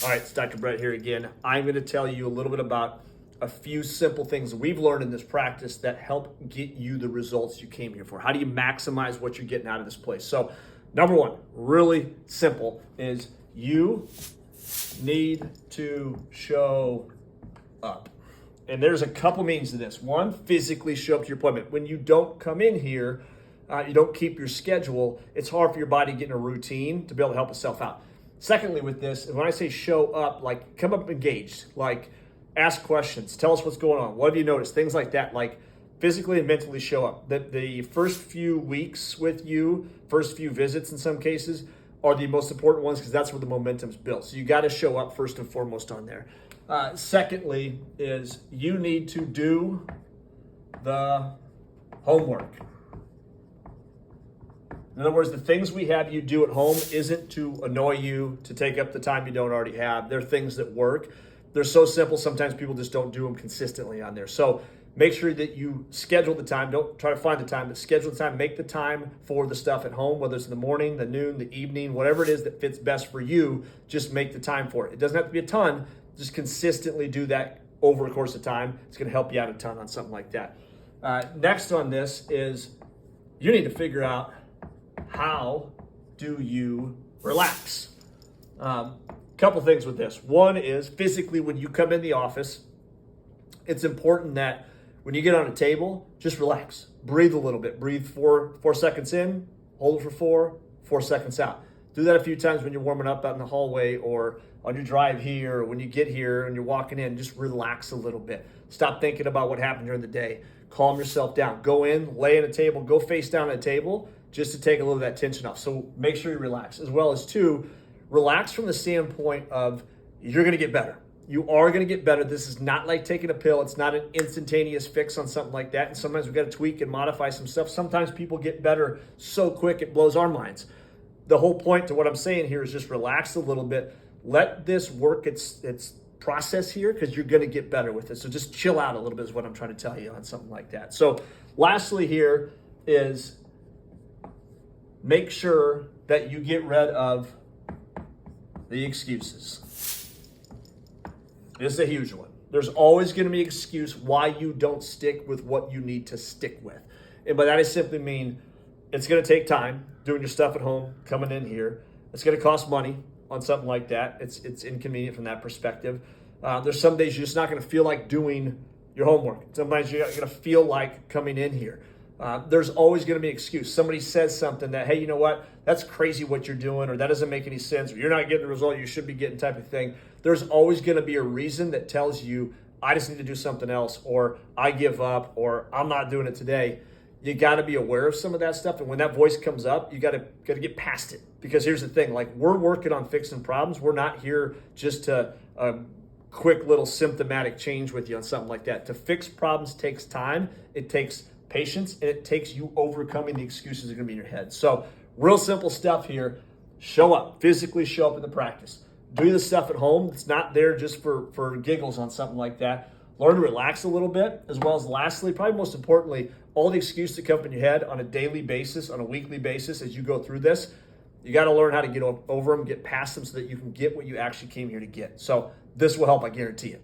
All right, it's Dr. Brett here again. I'm going to tell you a little bit about a few simple things we've learned in this practice that help get you the results you came here for. How do you maximize what you're getting out of this place? So, number one, really simple, is you need to show up. And there's a couple means to this. One, physically show up to your appointment. When you don't come in here, you don't keep your schedule, it's hard for your body to get in a routine to be able to help itself out. Secondly, with this, when I say show up, like come up engaged, like ask questions, tell us what's going on, what have you noticed, things like that, like physically and mentally show up. The first few weeks with you, first few visits in some cases, are the most important ones because that's where the momentum's built. So you got to show up first and foremost on there. Secondly is you need to do the homework. In other words, the things we have you do at home isn't to annoy you, to take up the time you don't already have. They're things that work. They're so simple, sometimes people just don't do them consistently on there. So make sure that you schedule the time. Don't try to find the time, but schedule the time. Make the time for the stuff at home, whether it's in the morning, the noon, the evening, whatever it is that fits best for you, just make the time for it. It doesn't have to be a ton. Just consistently do that over a course of time. It's going to help you out a ton on something like that. Next on this is you need to figure out, how do you relax? Couple things with this. One is physically when you come in the office, it's important that when you get on a table, just relax. Breathe a little bit. Breathe 4 seconds in, hold it for 4 seconds out. Do that a few times when you're warming up out in the hallway or on your drive here, or when you get here and you're walking in, just relax a little bit. Stop thinking about what happened during the day. Calm yourself down. Go in, lay on a table, go face down at a table just to take a little of that tension off. So make sure you relax. As well as two, relax from the standpoint of you're going to get better. You are going to get better. This is not like taking a pill. It's not an instantaneous fix on something like that. And sometimes we've got to tweak and modify some stuff. Sometimes people get better so quick it blows our minds. The whole point to what I'm saying here is just relax a little bit. Let this work its process here because you're going to get better with it. So just chill out a little bit is what I'm trying to tell you on something like that. So lastly here is make sure that you get rid of the excuses. This is a huge one. There's always going to be an excuse why you don't stick with what you need to stick with. And by that I simply mean it's going to take time doing your stuff at home, coming in here. It's going to cost money on something like that. It's inconvenient from that perspective. There's some days you're just not going to feel like doing your homework. Sometimes you're going to feel like coming in here. There's always going to be an excuse. Somebody says something that, hey, you know what? That's crazy what you're doing, or that doesn't make any sense, or you're not getting the result you should be getting type of thing. There's always going to be a reason that tells you, I just need to do something else, or I give up, or I'm not doing it today. You got to be aware of some of that stuff. And when that voice comes up, you got to get past it. Because here's the thing, like we're working on fixing problems. We're not here just to quick little symptomatic change with you on something like that. To fix problems takes time. It takes patience, and it takes you overcoming the excuses that are going to be in your head. So real simple stuff here. Show up, physically show up in the practice. Do the stuff at home. It's not there just for giggles on something like that. Learn to relax a little bit, as well as lastly, probably most importantly, all the excuses that come up in your head on a daily basis, on a weekly basis as you go through this. You got to learn how to get over them, get past them so that you can get what you actually came here to get. So this will help, I guarantee it.